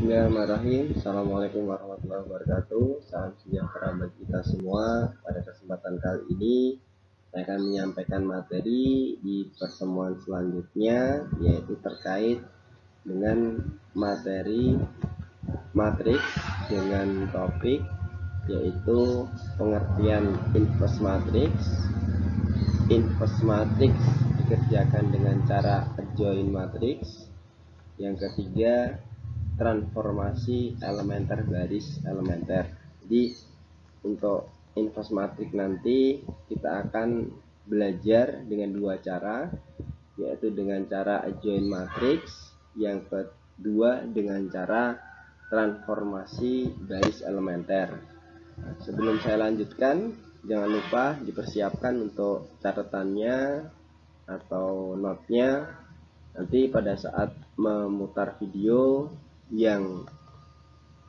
Bismillahirrahmanirrahim. Assalamualaikum warahmatullahi wabarakatuh. Salam sejahtera bagi kita semua. Pada kesempatan kali ini saya akan menyampaikan materi di pertemuan selanjutnya, yaitu terkait dengan materi matriks dengan topik yaitu pengertian inverse matrix. Inverse matrix dikerjakan dengan cara adjoint matrix. Yang ketiga, transformasi elementer baris elementer. Jadi untuk inverse matrix nanti kita akan belajar dengan dua cara, yaitu dengan cara adjoint matrix, yang kedua dengan cara transformasi baris elementer. Sebelum saya lanjutkan, jangan lupa dipersiapkan untuk catatannya atau notnya. Nanti pada saat memutar video yang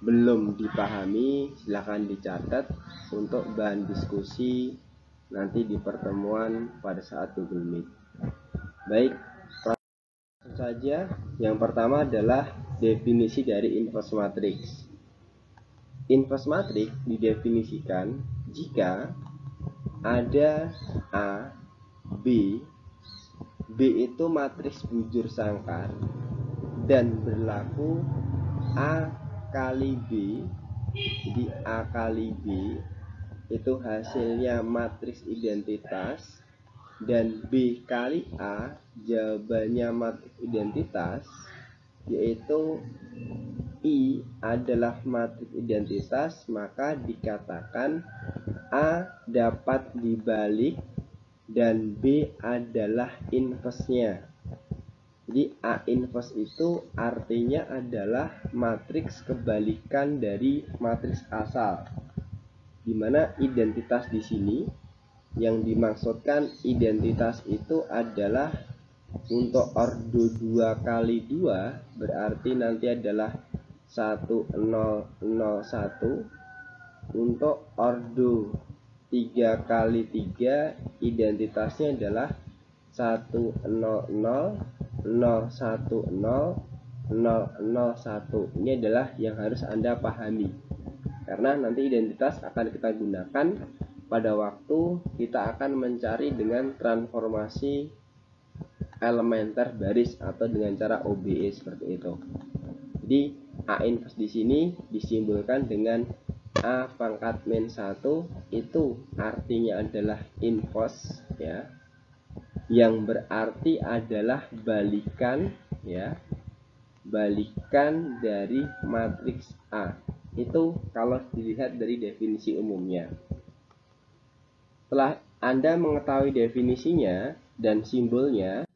belum dipahami, silahkan dicatat untuk bahan diskusi nanti di pertemuan pada saat Google Meet. Baik, langsung saja. Yang pertama adalah definisi dari inverse matrix. Inverse matrix didefinisikan jika ada A, B itu matriks bujur sangkar dan berlaku A kali B. Jadi A kali B itu hasilnya matriks identitas, dan B kali A jawabannya matriks identitas, yaitu I adalah matriks identitas, maka dikatakan A dapat dibalik dan B adalah inverse-nya. Jadi A inverse itu artinya adalah matriks kebalikan dari matriks asal, dimana identitas di sini yang dimaksudkan identitas itu adalah untuk ordo 2 kali 2 berarti nanti adalah 1001. Untuk ordo 3 kali 3 identitasnya adalah 100 010 001. Ini adalah yang harus Anda pahami, karena nanti identitas akan kita gunakan pada waktu kita akan mencari dengan transformasi elementer baris atau dengan cara OBE seperti itu. Jadi A inverse di sini disimbolkan dengan A pangkat min 1, itu artinya adalah inverse ya, yang berarti adalah balikan ya, balikan dari matriks A. Itu kalau dilihat dari definisi umumnya. Setelah Anda mengetahui definisinya dan simbolnya,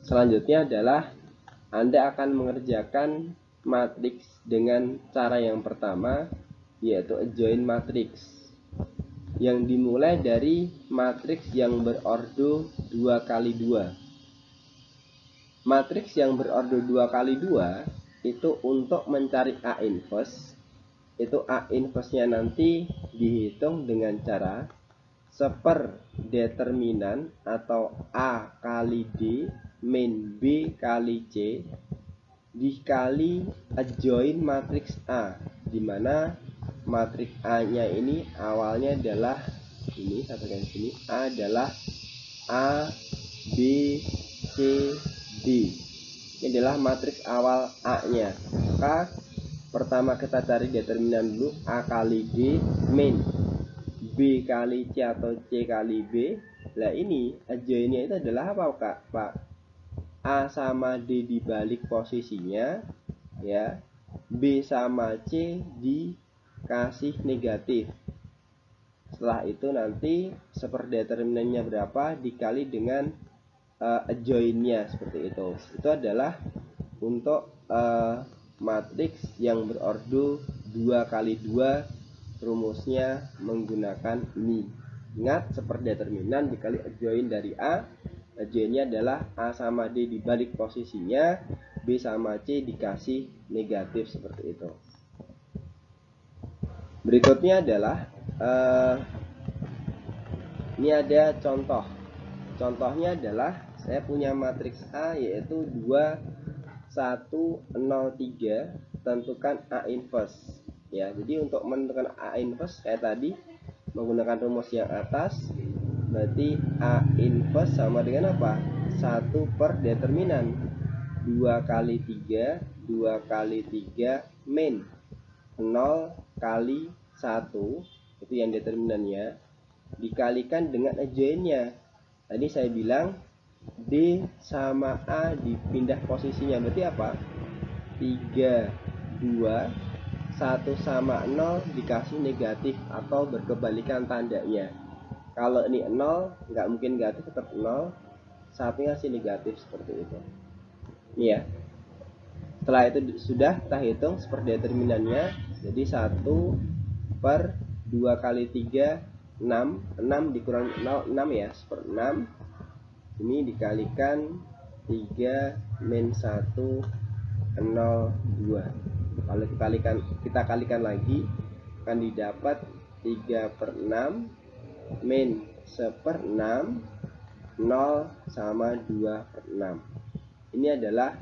selanjutnya adalah Anda akan mengerjakan matriks dengan cara yang pertama, yaitu adjoint matrix, yang dimulai dari matriks yang berordo 2 kali 2. Matriks yang berordo 2 kali 2 itu untuk mencari A inverse, itu A inverse-nya nanti dihitung dengan cara seperdeterminan atau A kali D min B kali C dikali adjoint matriks A, dimana matriks A-nya ini awalnya adalah ini, satu garis sini, A adalah A, B, C, D. Ini adalah matriks awal A-nya. Maka pertama kita cari determinan dulu, A kali D min B kali C atau C kali B. Nah ini adjoint-nya itu adalah apa Pak? A sama D dibalik posisinya ya, B sama C dikasih negatif. Setelah itu nanti seperdeterminannya berapa dikali dengan adjoint-nya, seperti itu. Itu adalah untuk matriks yang berordo 2 kali 2, rumusnya menggunakan ini. Ingat, seperdeterminan dikali adjoint dari A. Adjoint-nya adalah A sama D dibalik posisinya, B sama C dikasih negatif, seperti itu. Berikutnya adalah ini ada contoh. Contohnya adalah saya punya matriks A yaitu 2, 103, tentukan A inverse. Ya, jadi untuk menentukan A inverse kayak tadi menggunakan rumus yang atas, berarti A inverse sama dengan apa? 1 per determinan. 2 kali 3, 2 kali 3 min 0 kali 1, itu yang determinannya, dikalikan dengan adjoinnya. Tadi saya bilang D sama A dipindah posisinya, berarti apa? 3, 2, 1 sama 0 dikasih negatif atau berkebalikan tandanya. Kalau ini 0, nggak mungkin negatif, tetap 0. Satunya ngasih negatif seperti itu. Ini ya. Setelah itu sudah kita hitung seperti determinannya. Jadi 1 per 2 kali 3, 6. 6 dikurangi 0, 6 ya, 1/6. Ini dikalikan 3 min 1, 0, 2. Kalau kita kalikan lagi, akan didapat 3/6 min 1/6, 0 sama 2/6. Ini adalah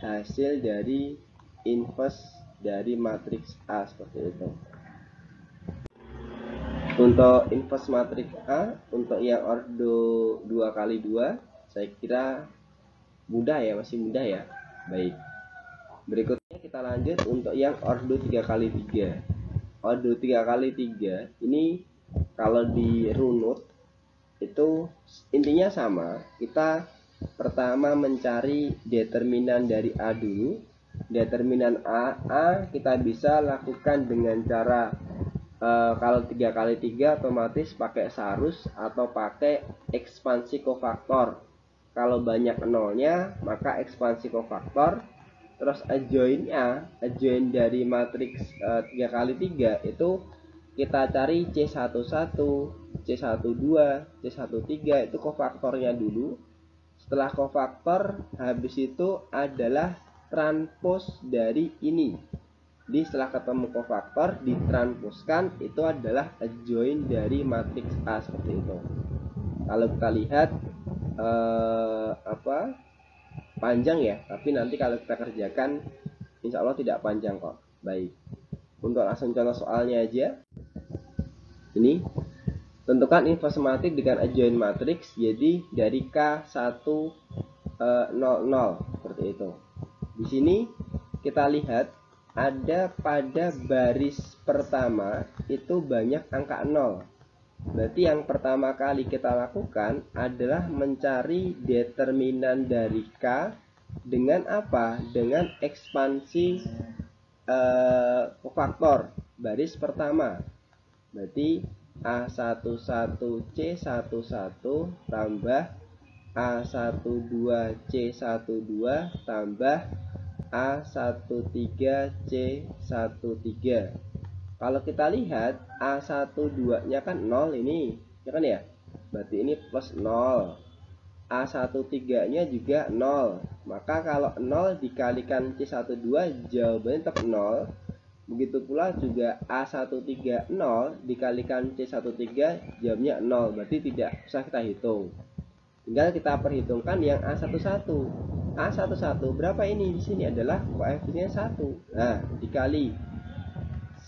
hasil dari inverse dari matriks A, seperti itu. Untuk inverse matriks A, untuk yang ordo 2 kali 2, saya kira mudah ya, masih mudah ya. Baik. Berikutnya kita lanjut untuk yang ordo 3 kali 3. Ordo 3 kali 3 ini kalau dirunut itu intinya sama. Kita pertama mencari determinan dari A dulu. Determinan A kita bisa lakukan dengan cara kalau 3 kali 3 otomatis pakai sarus atau pakai ekspansi kofaktor. Kalau banyak nolnya maka ekspansi kofaktor. Terus adjoin dari matriks 3 kali 3 itu kita cari C11, C12, C13, itu kofaktornya dulu. Setelah kofaktor, habis itu adalah transpos dari ini. Jadi setelah ketemu kofaktor, ditranspuskan, itu adalah adjoin dari matriks A, seperti itu. Kalau kita lihat panjang ya, tapi nanti kalau kita kerjakan insya Allah tidak panjang kok. Baik, untuk langsung contoh soalnya aja. Ini tentukan inverse matrik dengan adjoin matriks, jadi dari K1 00 seperti itu. Di sini kita lihat ada pada baris pertama itu banyak angka 0. Berarti yang pertama kali kita lakukan adalah mencari determinan dari K dengan apa? Dengan ekspansi kofaktor baris pertama. Berarti A11C11 tambah A12C12 tambah A13C13. Kalau kita lihat A12 nya kan 0 ini, ya kan ya? Berarti ini plus 0. A13 nya juga 0. Maka kalau 0 dikalikan C12 jawabannya tetap 0. Begitu pula juga A130 dikalikan C13 jawabnya 0. Berarti tidak usah kita hitung. Tinggal kita perhitungkan yang A11. A11 berapa ini? Di sini adalah koefisiennya 1. Nah, dikali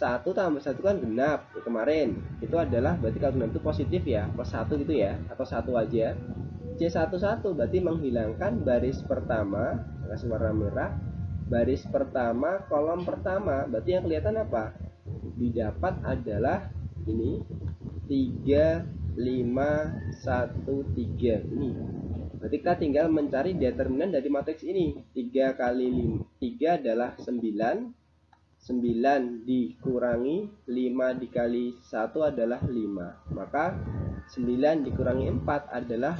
1 tambah 1 kan genap. Kemarin itu adalah berarti kalau genap itu positif ya, plus 1 gitu ya, atau 1 aja. C11 berarti menghilangkan baris pertama, kasih warna merah. Baris pertama, kolom pertama, berarti yang kelihatan apa? Didapat adalah ini 3, 5, 1, 3. Ini berarti kita tinggal mencari determinan dari matriks ini. 3 kali 3 adalah 9. 9 dikurangi 5 dikali 1 adalah 5. Maka 9 dikurangi 4 adalah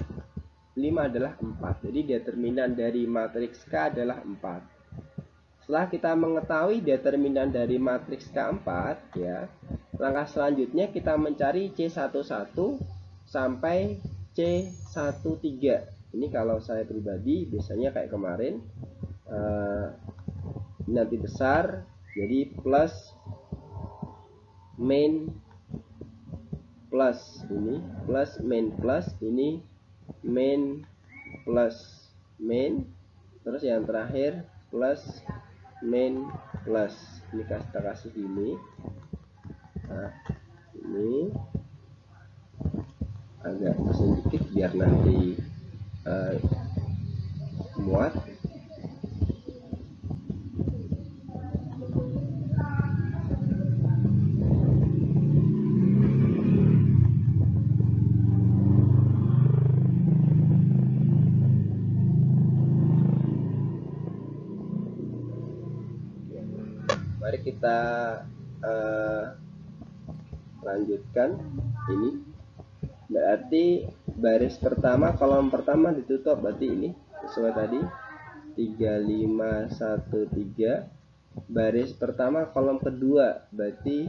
5 adalah 4. Jadi determinan dari matriks K adalah 4. Setelah kita mengetahui determinan dari matriks K4 ya, langkah selanjutnya kita mencari C11 sampai C13. Ini kalau saya pribadi biasanya kayak kemarin nanti besar, jadi plus main plus, ini plus main plus, ini main plus main, terus yang terakhir plus min plus. Ini kita kasih ini. Nah, ini agak sedikit biar nanti muat. Mari kita lanjutkan. Ini berarti baris pertama kolom pertama ditutup, berarti ini sesuai tadi 3513. Baris pertama kolom kedua, berarti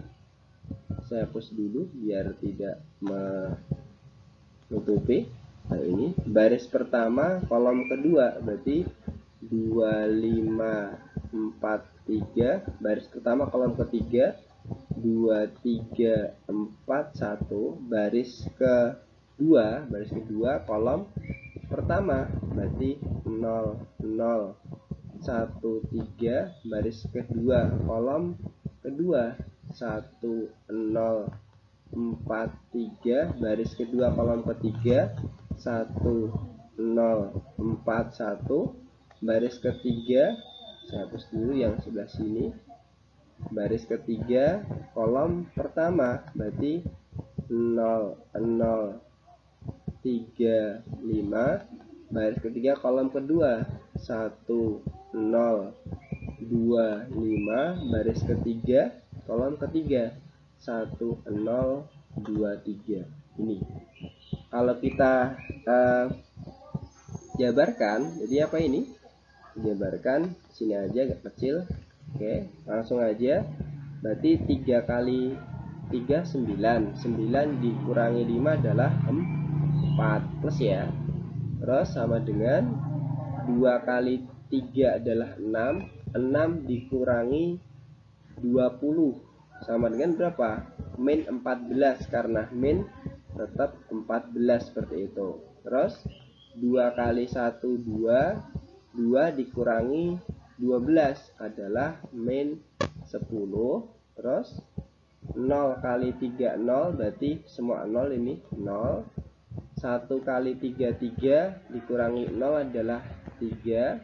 saya hapus dulu biar tidak menutupi. Nah, ini baris pertama kolom kedua, berarti 2543. Baris pertama kolom ketiga 2341. Baris kedua kolom pertama, berarti 0013. Baris kedua kolom kedua 1043. Baris kedua kolom ketiga 1041. Baris ketiga, saya hapus dulu yang sebelah sini. Baris ketiga kolom pertama, berarti 0035. Baris ketiga kolom kedua 1025. Baris ketiga kolom ketiga 1023. Ini kalau kita jabarkan, jadi apa ini? Jabarkan sini aja agak kecil. Oke, langsung aja. Berarti 3 kali 3 9. 9 dikurangi 5 adalah 4 plus ya. Terus sama dengan 2 kali 3 adalah 6. 6 dikurangi 20 sama dengan berapa? Min 14, karena min tetap 14 seperti itu. Terus 2 kali 1 2. 2 dikurangi 12 adalah min 10. Terus 0 kali 3 0, berarti semua 0 ini 0. 1 kali 3 3 dikurangi 0 adalah 3.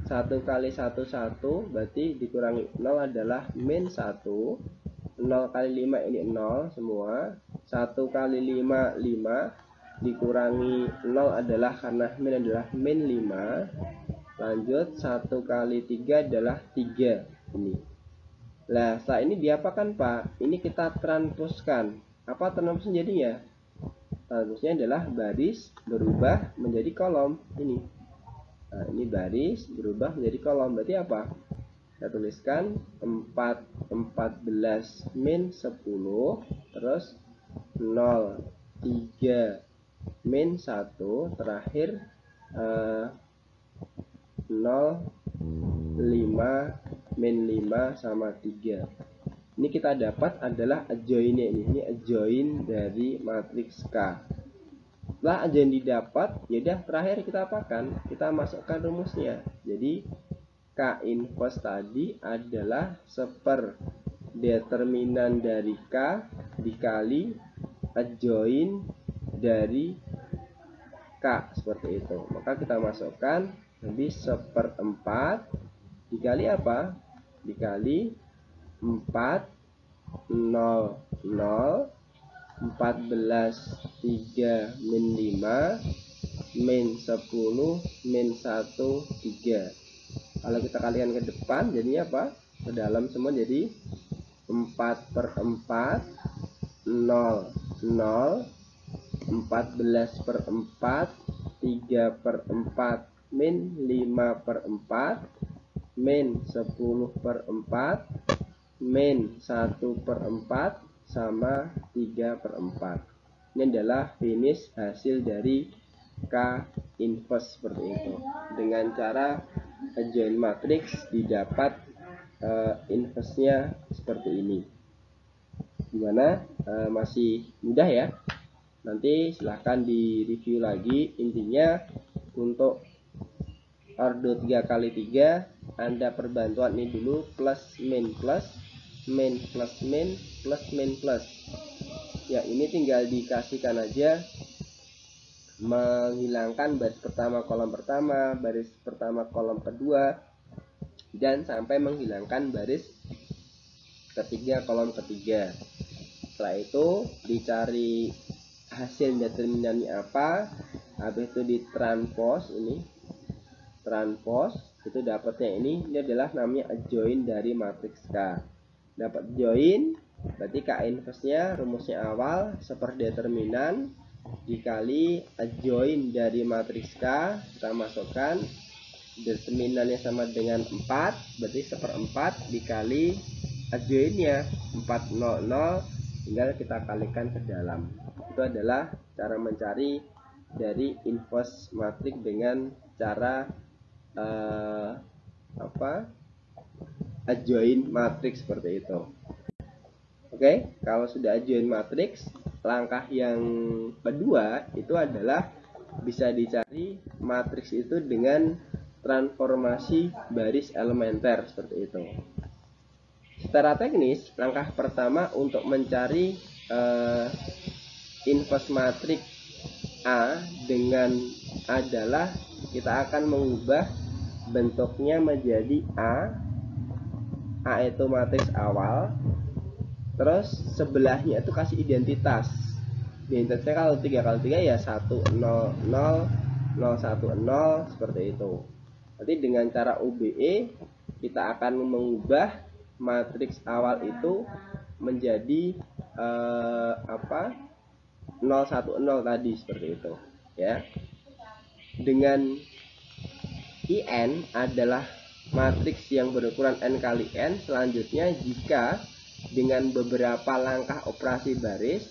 1 kali 1 1, berarti dikurangi 0 adalah min 1. 0 kali 5 ini 0 semua. 1 kali 5 5, dikurangi 0 adalah, karena min adalah min 5. Lanjut 1 kali 3 adalah 3 ini. Nah, setelah ini diapakan Pak? Ini kita transpozkan. Apa transpoznya jadinya? Transpoznya adalah baris berubah menjadi kolom ini. Nah, ini baris berubah menjadi kolom. Berarti apa? Kita tuliskan 14 min 10. Terus 0 3 min 1. Terakhir 0 5 min 5 sama 3. Ini kita dapat adalah adjoinnya ini adjoin dari matriks K. Setelah adjoin didapat, yaudah terakhir kita apakan? Kita masukkan rumusnya. Jadi K inverse tadi adalah determinan dari K dikali adjoin dari K, seperti itu. Maka kita masukkan lebih 1/4 dikali apa? Dikali 4 0 0 14 3 min 5 min 10 min 1 3. Kalau kita kalikan ke depan jadinya apa? Ke dalam semua jadi 4/4 0 0 14/4 3/4 min 5/4 min 10/4 min 1/4 sama 3/4. Ini adalah finish hasil dari K inverse seperti itu. Dengan cara adjoin matriks didapat inverse-nya seperti ini. Gimana? Masih mudah ya? Nanti silahkan di review lagi. Intinya untuk ordo 3 kali 3 Anda perbantuan ini dulu, plus min plus min plus min plus min plus. Ya, ini tinggal dikasihkan aja, menghilangkan baris pertama kolom pertama, baris pertama kolom kedua, dan sampai menghilangkan baris ketiga kolom ketiga. Setelah itu dicari hasil determinannya apa, habis itu ditranspos, ini transpos, itu dapatnya ini adalah namanya adjoint dari matriks K. Dapat join berarti K inverse nya rumusnya awal seperti determinan dikali adjoint dari matriks K, kita masukkan determinannya sama dengan 4, berarti 1/4 dikali adjointnya 400, tinggal kita kalikan ke dalam. Itu adalah cara mencari dari inverse matriks dengan cara adjoint matriks seperti itu. Oke, kalau sudah adjoint matriks, langkah yang kedua itu adalah bisa dicari matriks itu dengan transformasi baris elementer seperti itu. Secara teknis, langkah pertama untuk mencari inverse matriks A adalah kita akan mengubah bentuknya menjadi A itu matriks awal, terus sebelahnya itu kasih identitas. Identitasnya kalau 3 kali 3 ya 1 0 0 0 1 0 seperti itu. Nanti dengan cara UBE kita akan mengubah matriks awal itu menjadi 0 1 0 tadi seperti itu ya. Dengan IN adalah matriks yang berukuran n kali n. Selanjutnya jika dengan beberapa langkah operasi baris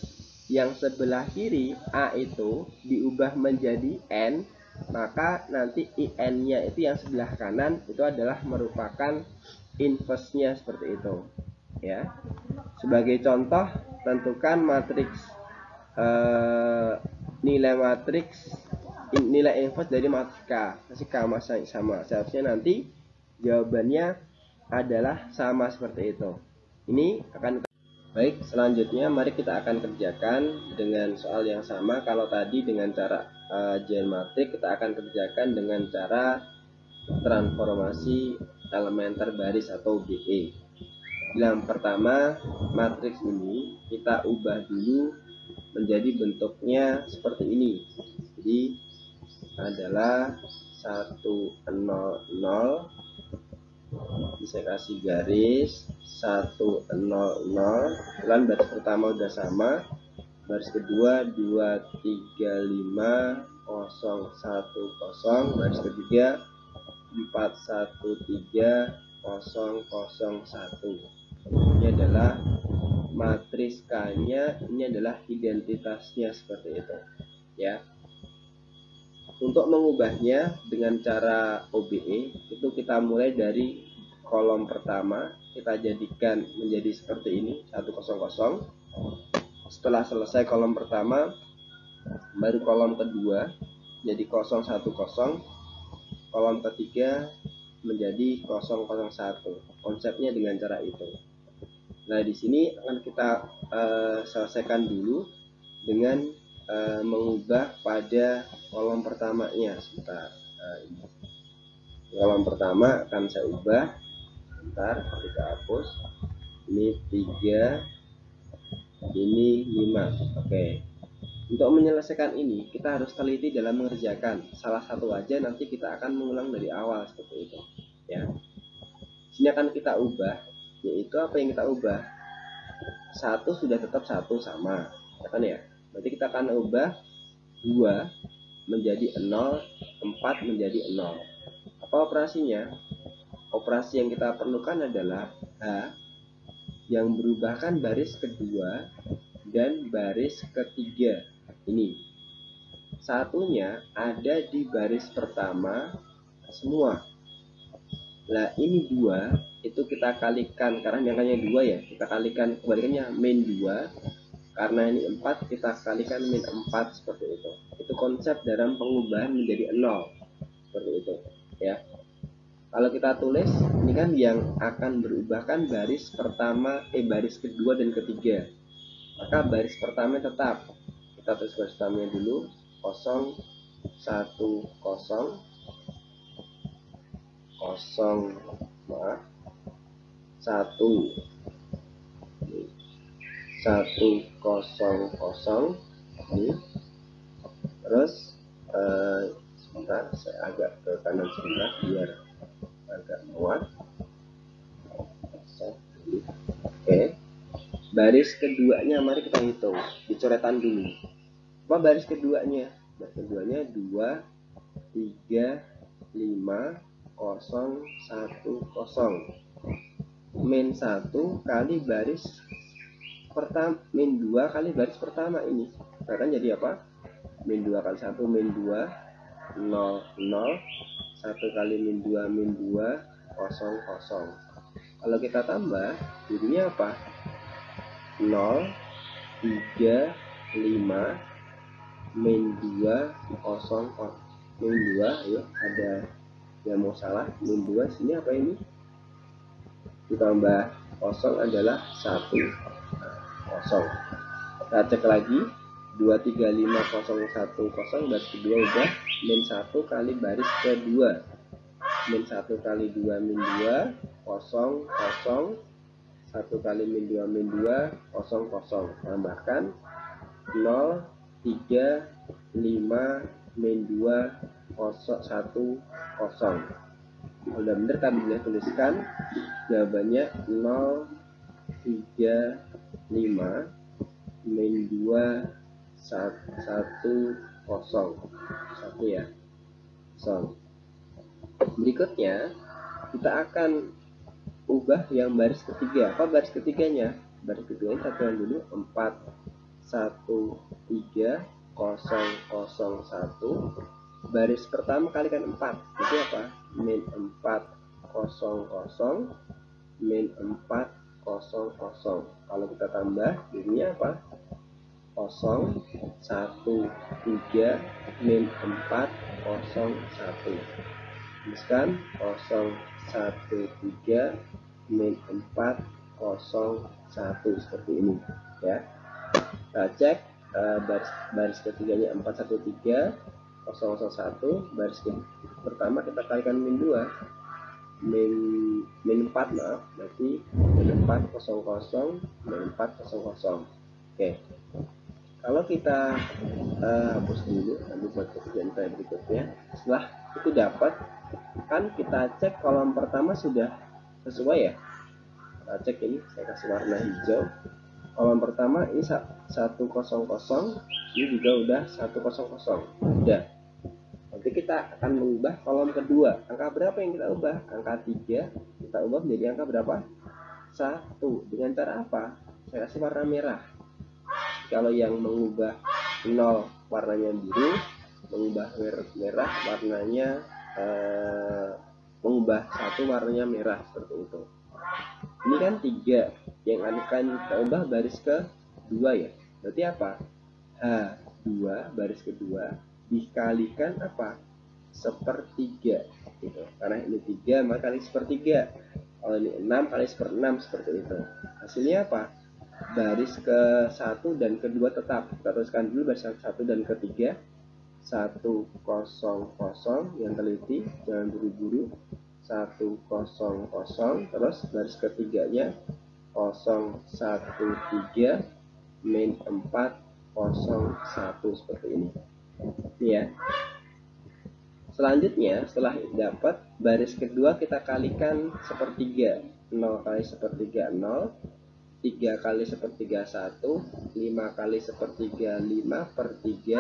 yang sebelah kiri A itu diubah menjadi n, maka nanti IN nya itu yang sebelah kanan itu adalah merupakan inverse nya seperti itu ya. Sebagai contoh, tentukan matriks nilai inverse dari matriks K. Kasih K sama, seharusnya nanti jawabannya adalah sama seperti itu. Ini akan baik. Selanjutnya mari kita akan kerjakan dengan soal yang sama. Kalau tadi dengan cara adjoint matriks, kita akan kerjakan dengan cara transformasi elementer baris atau BE. Yang pertama, matriks ini kita ubah dulu menjadi bentuknya seperti ini. Jadi adalah 1 0 0, bisa kasih garis 1 0 0, kemudian baris pertama udah sama, baris kedua 2 3 5 0 1 0, baris ketiga 4 1 3 0 0 1. Ini adalah matriks K-nya, ini adalah identitasnya seperti itu ya. Untuk mengubahnya dengan cara OBE itu kita mulai dari kolom pertama, kita jadikan menjadi seperti ini 100. Setelah selesai kolom pertama, baru kolom kedua jadi 010, kolom ketiga menjadi 001. Konsepnya dengan cara itu. Nah, di sini akan kita selesaikan dulu dengan mengubah pada kolom pertamanya. Sebentar, kolom pertama akan saya ubah. Sebentar, kita hapus. Ini 3, ini 5. Oke. Untuk menyelesaikan ini kita harus teliti dalam mengerjakan. Salah satu aja nanti kita akan mengulang dari awal seperti itu ya. Sini akan kita ubah, yaitu apa yang kita ubah? 1 sudah tetap 1 sama ya kan ya. Berarti kita akan ubah 2 menjadi 0, 4 menjadi 0. Apa operasinya? Operasi yang kita perlukan adalah H yang berubahkan baris kedua dan baris ketiga. Ini satunya ada di baris pertama semua. Nah, ini 2 itu kita kalikan, karena angkanya 2 ya, kita kalikan kebalikannya min 2. Karena ini 4, kita kalikan min 4 seperti itu. Itu konsep dalam pengubahan menjadi 0 seperti itu ya. Kalau kita tulis, ini kan yang akan berubah kan baris pertama, baris kedua dan ketiga. Maka baris pertama tetap. Kita tulis baris pertamanya dulu, 0, 1, 0, 0, 1, 1, 0, 0. Ini. Terus, sebentar, saya agak ke kanan sebentar biar agak muat. Oke, baris keduanya mari kita hitung, dicoretan dulu. Apa baris keduanya? Baris keduanya 2, 3, 5, 0, 1, 0. Min 1 kali baris pertama, min 2 kali baris pertama ini. Akan jadi apa? Min 2 kali 1, min 2, 0, 0. 1 kali min 2, 0, 0. Kalau kita tambah, jadinya apa? 0, 3, 5, min 2, 0, min 2, yuk ada yang mau salah, min 2 sini apa ini? Ditambah 0 adalah 1, 0. Kita cek lagi, 2, 3, 5, 0, 1, 0, baris kedua udah, min 1 kali baris kedua, min 1 kali 2, min 2, 0, 0, 1 kali min 2, 0, 0. Tambahkan 0, 3, 5, min 2, 0, 1, 0. Udah bener kami boleh tuliskan jawabannya 0, 3, 5, min 2, 1, 0. 1 ya, 0. Berikutnya kita akan ubah yang baris ketiga. Apa baris ketiganya? Baris ketiganya satuan dulu, 4, 1, 3, 0, 0, 1. Baris pertama kalikan 4, itu apa? Min 4, 0, 0, min 4, 0, 0. Kalau kita tambah, jadinya apa? 0, 1, 3, min 4, 0, 1. Tuliskan 0, 1, 3, min 4, 0, 1 seperti ini ya. Kita cek baris ketiganya 4, 1, 3, 0, 0, 1. Baris pertama kita kalikan min 2, min 4 maaf, berarti min 4, 0, 0, min 4, 0, 0. Oke, kalau kita hapus dulu, nanti buat kerjaan saya berikutnya. Setelah itu dapat, kan kita cek kolom pertama sudah sesuai ya. Kita cek ini, saya kasih warna hijau. Kolom pertama ini 100, ini juga udah 100, udah. Nanti kita akan mengubah kolom kedua. Angka berapa yang kita ubah? Angka 3 kita ubah menjadi angka berapa? 1. Dengan cara apa? Saya kasih warna merah. Kalau yang mengubah 0 warnanya biru, mengubah merah warnanya mengubah 1 warnanya merah, seperti itu. Ini kan 3 yang akan kita ubah baris kedua ya. Berarti apa? H2 baris kedua dikalikan apa? Sepertiga gitu. Karena ini 3 maka kali sepertiga. Kalau ini 6 kali seper-6 seperti itu. Hasilnya apa? Baris ke 1 dan kedua tetap. Kita teruskan dulu baris 1 dan ketiga. 1, 0, 0 yang teliti, jangan buru-buru. 1, 0, 0. Terus baris ketiganya 0, 1, 3, min 4, 0, 1 seperti ini. Ini ya. Selanjutnya setelah dapat baris kedua kita kalikan sepertiga. 0 kali sepertiga 0, 3 kali sepertiga 1, 5 kali sepertiga 5 per 3,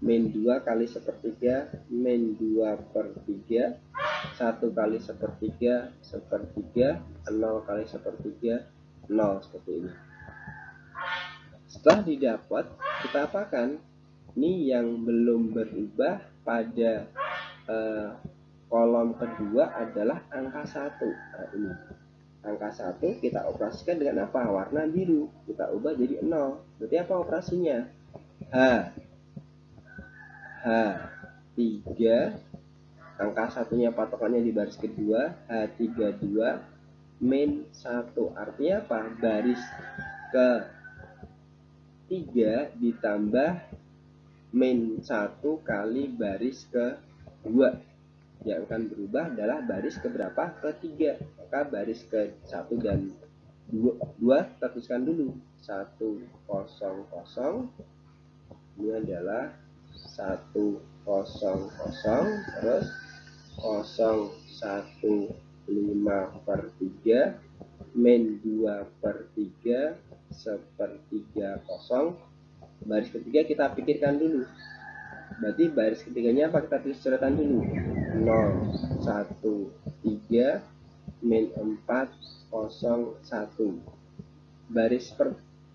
min 2 kali sepertiga, min 2 per 3, 1 kali sepertiga, sepertiga, 0 kali sepertiga, 0 seperti ini. Setelah didapat, kita apakan? Ini yang belum berubah pada kolom kedua adalah angka 1. Nah, ini. Angka 1 kita operasikan dengan apa? Warna biru. Kita ubah jadi 0. Berarti apa operasinya? H3 angka satunya patokannya di baris kedua, H32 min 1. Artinya apa? Baris ke-3 ditambah min 1 kali baris ke-2. Yang akan berubah adalah baris keberapa? Ke-3. Maka baris ke-1 dan 2 kita tuliskan dulu. 100. Ini adalah 100, terus 0,15/3 min 2/3 1/3 0. Baris ketiga kita pikirkan dulu. Berarti baris ketiganya apa? Kita tulis coretan dulu. 013 min 401. Baris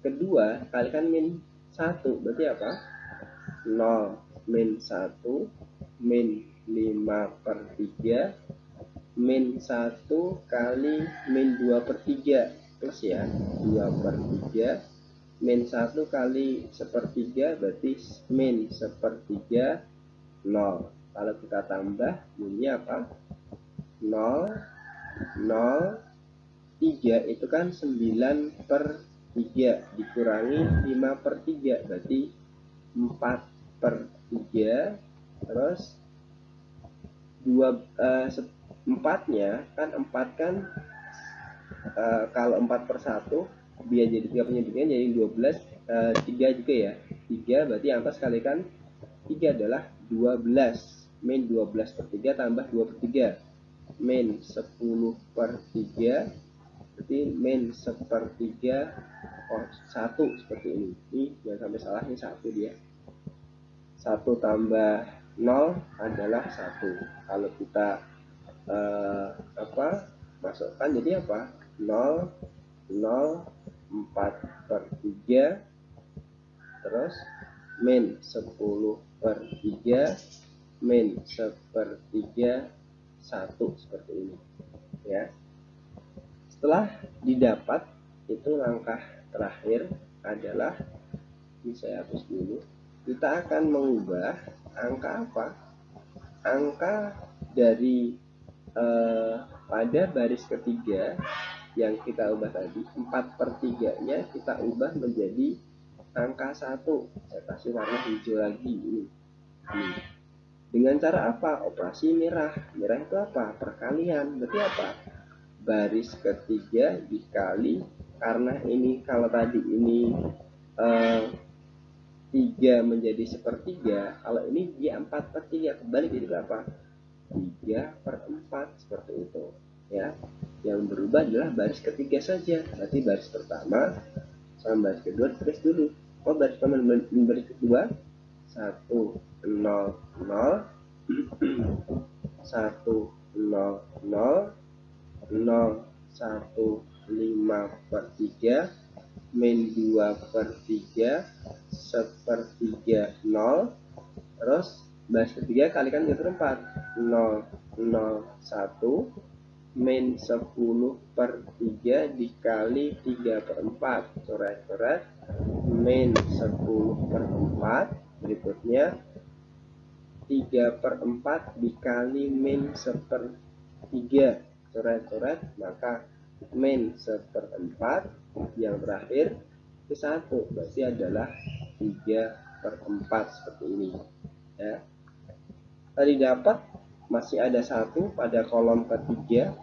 kedua kalikan min 1. Berarti apa? 0 min 1 min 5/3 min 1 kali min 2/3 plus ya, 2/3 min 1 kali 1/3 berarti min 1/3 0. Kalau kita tambah bunyinya apa? 0 0 3 itu kan 9/3 dikurangi 5/3 berarti 4/3, terus 4-nya kan 4 kan kalau 4/1 biar jadi 3 penyebutnya jadi 12, 3 juga ya, 3 berarti yang atas kalikan 3 adalah 12 min 12/3 tambah 2/3 min 10/3 berarti min 1/3 1 seperti ini. Ini jangan sampai salah, ini 1 dia. 1 tambah 0 adalah 1. Kalau kita masukkan jadi apa? 0 0 4/3 terus min 10/3 min 1/3 1 seperti ini ya. Setelah didapat, itu langkah terakhir adalah, ini saya hapus dulu, kita akan mengubah angka apa? Angka dari pada baris ketiga yang kita ubah tadi, 4/3 nya kita ubah menjadi angka 1. Saya kasih warna hijau lagi ini. Dengan cara apa? Operasi mirah. Mirah itu apa? Perkalian. Berarti apa? Baris ketiga dikali, karena ini kalau tadi ini 3 menjadi 1/3, kalau ini dia 4/3, kembali jadi berapa? 3/4 seperti itu ya. Yang berubah adalah baris ketiga saja. Berarti baris pertama sama baris kedua tulis dulu. Baris pertama dan baris kedua 1 0 0 1 0 0 0 1 5/3 min 2/3 1/3 0. Terus baris ketiga kalikan 3/4, 0 0 1 min 10/3 dikali 3/4, coret-coret, min 10/4. Berikutnya 3/4 dikali min 1/3, coret-coret, maka min 1/4. Yang terakhir ke 1, berarti adalah 3/4 seperti ini ya. Tadi dapat masih ada 1 pada kolom ketiga.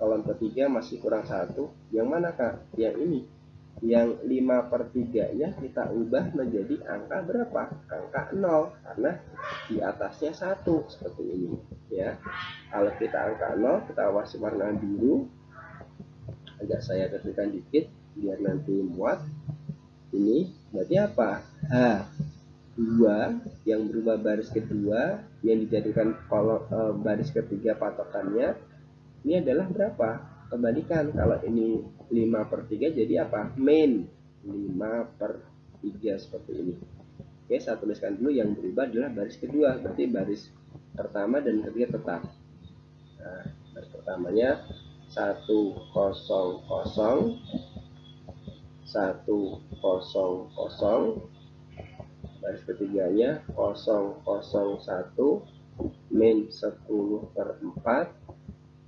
Kolom ketiga masih kurang 1. Yang mana kak? Yang ini. Yang 5/3 nya kita ubah menjadi angka berapa? Angka 0, karena di atasnya 1 seperti ini ya. Kalau kita angka 0, kita awasi warna biru. Agak saya kecilkan dikit biar nanti muat. Ini berarti apa? H2 yang berubah baris kedua yang dijadikan kolom baris ketiga patokannya. Ini adalah berapa? Kembalikan, kalau ini 5/3 jadi apa? Min 5/3 seperti ini. Oke, saya tuliskan dulu yang berubah adalah baris kedua. Berarti baris pertama dan ketiga tetap. Nah, baris pertamanya 100 100, baris ketiganya 001 min 10/4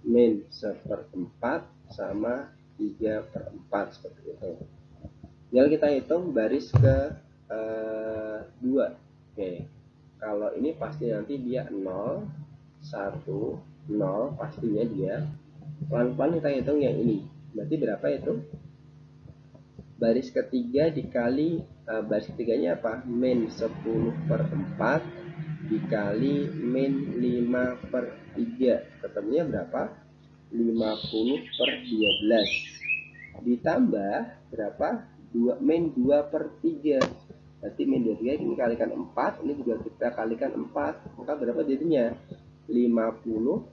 min 1/4 sama 3/4 seperti itu. Tinggal kita hitung baris ke 2. Oke, kalau ini pasti nanti dia 0 1 0, pastinya dia. Pelan-pelan kita hitung yang ini, berarti berapa itu? Baris ketiga dikali baris ketiganya apa? Min 10/4 dikali min 5/3, ketemunya berapa? 50/12 ditambah berapa? Min 2/3, berarti min 2/3 ini kalikan 4, ini juga kita kalikan 4, maka berapa jadinya? 50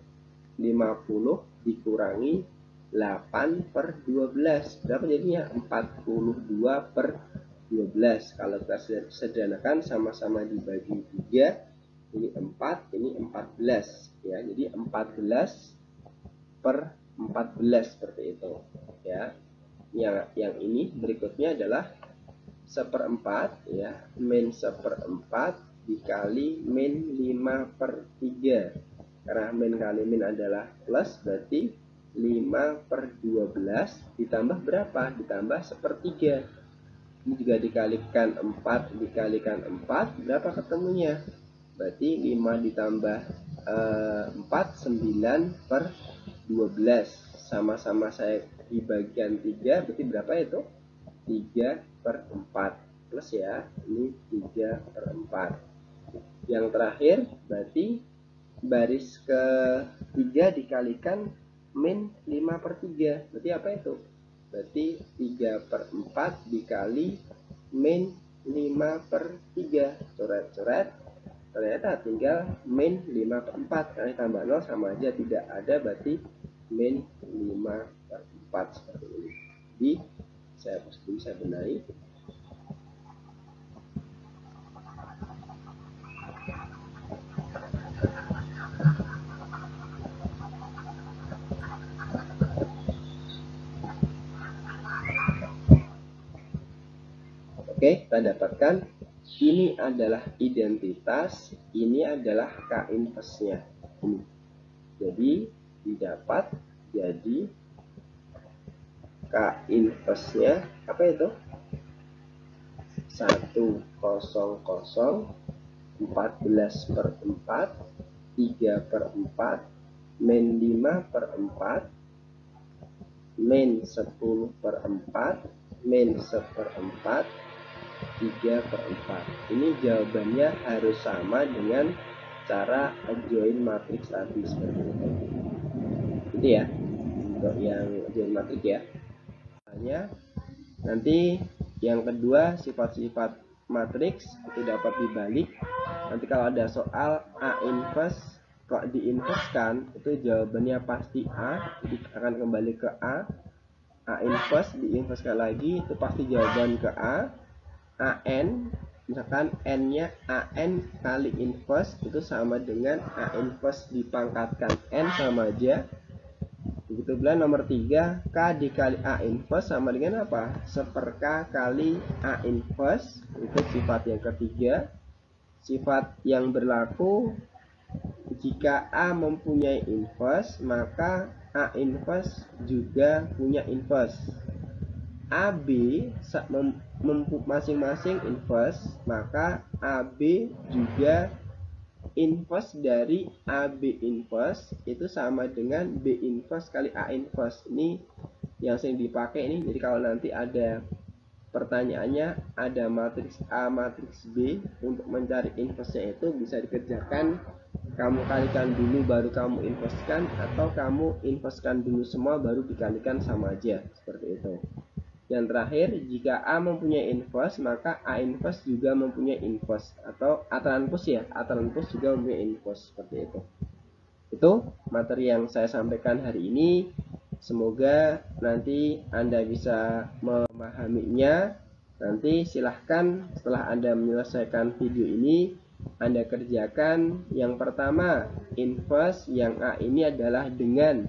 dikurangi 8/12, berapa jadinya? 42/12. Kalau kita sederhanakan sama-sama dibagi 3, ini 4, ini 14 ya, jadi 14/14 seperti itu ya. Yang ini berikutnya adalah 1/4 ya, min 1/4 dikali min 5/3, karena min kali min adalah plus, berarti 5/12 ditambah berapa? Ditambah 1/3. Ini juga dikalikan 4 dikalikan 4, berapa ketemunya? Berarti 5 ditambah 4 9/12, sama-sama saya di bagian 3, berarti berapa itu? 3/4 plus ya, ini 3/4. Yang terakhir berarti baris ke-3 dikalikan min 5/3, berarti apa itu? Berarti 3/4 dikali min 5/3, coret-coret, ternyata tinggal min 5/4, karena tambah 0 sama aja tidak ada, berarti min 5/4 seperti ini. Jadi saya bisa benahi. Oke, kita dapatkan ini adalah identitas, ini adalah K inverse-nya. Jadi didapat jadi K inverse-nya apa itu? 100 14/4 3/4 min 5/4 min 10/4 min 1/4 3/4. Ini jawabannya harus sama dengan cara adjoint matrix tadi seperti itu. Itu ya untuk yang adjoint matrix ya. Nanti yang kedua, sifat-sifat matriks itu dapat dibalik. Nanti kalau ada soal A inverse kok diinverskan, itu jawabannya pasti A, jadi akan kembali ke A. A inverse diinverskan lagi, itu pasti jawaban ke A. AN, misalkan N-nya AN kali inverse, itu sama dengan A inverse dipangkatkan N, sama aja. Begitu pula nomor 3, K dikali A inverse sama dengan apa? 1/K kali A inverse, itu sifat yang ketiga. Sifat yang berlaku jika A mempunyai inverse, maka A inverse juga punya inverse. AB masing-masing inverse, maka AB juga inverse dari AB inverse itu sama dengan B inverse kali A inverse. Ini yang sering dipakai ini. Jadi kalau nanti ada pertanyaannya ada matriks A, matriks B, untuk mencari inverse-nya itu bisa dikerjakan, kamu kalikan dulu baru kamu inverskan, atau kamu inverskan dulu semua baru dikalikan, sama aja seperti itu. Yang terakhir, jika A mempunyai inverse, maka A inverse juga mempunyai inverse, atau A transpose ya, A transpose juga mempunyai inverse, seperti itu. Itu materi yang saya sampaikan hari ini. Semoga nanti Anda bisa memahaminya. Nanti silahkan setelah Anda menyelesaikan video ini, Anda kerjakan yang pertama, inverse yang A ini adalah dengan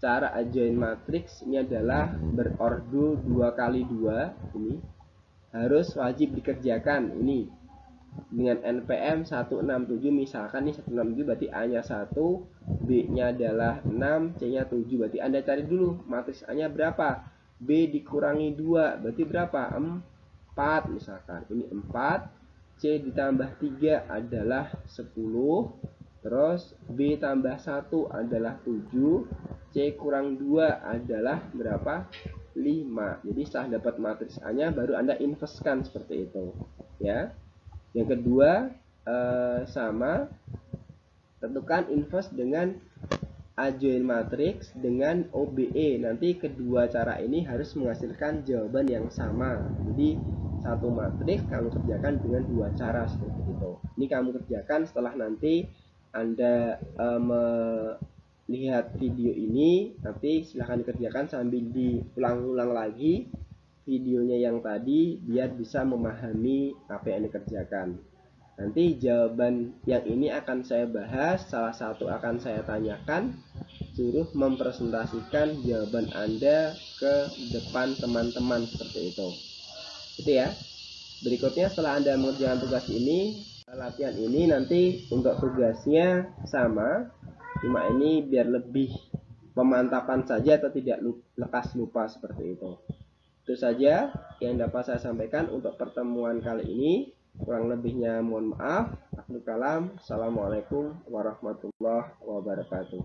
cara adjoint matrix, ini adalah berordo 2 kali 2, ini harus wajib dikerjakan ini. dengan NPM 167, misalkan nih 167 berarti A-nya 1, B-nya adalah 6, C-nya 7. Berarti Anda cari dulu matriks A-nya berapa. B dikurangi 2 berarti berapa? 4 misalkan. Ini 4, C ditambah 3 adalah 10, terus B tambah 1 adalah 7, C kurang 2 adalah berapa? 5. Jadi setelah dapat matriks A-nya baru Anda investkan seperti itu, ya. Yang kedua sama, tentukan inverse dengan adjoint matrix dengan OBE. Nanti kedua cara ini harus menghasilkan jawaban yang sama. Jadi satu matriks kamu kerjakan dengan dua cara seperti itu. Ini kamu kerjakan setelah nanti Anda melihat video ini. Nanti silahkan dikerjakan sambil diulang-ulang lagi videonya yang tadi biar bisa memahami apa yang dikerjakan. Nanti jawaban yang ini akan saya bahas, salah satu akan saya tanyakan, suruh mempresentasikan jawaban Anda ke depan teman-teman seperti itu. Gitu ya. Berikutnya setelah Anda mengerjakan tugas ini, latihan ini nanti untuk tugasnya sama, cuma ini biar lebih pemantapan saja atau tidak lekas lupa seperti itu. Itu saja yang dapat saya sampaikan untuk pertemuan kali ini. Kurang lebihnya mohon maaf. Akhirul kalam. Assalamualaikum warahmatullahi wabarakatuh.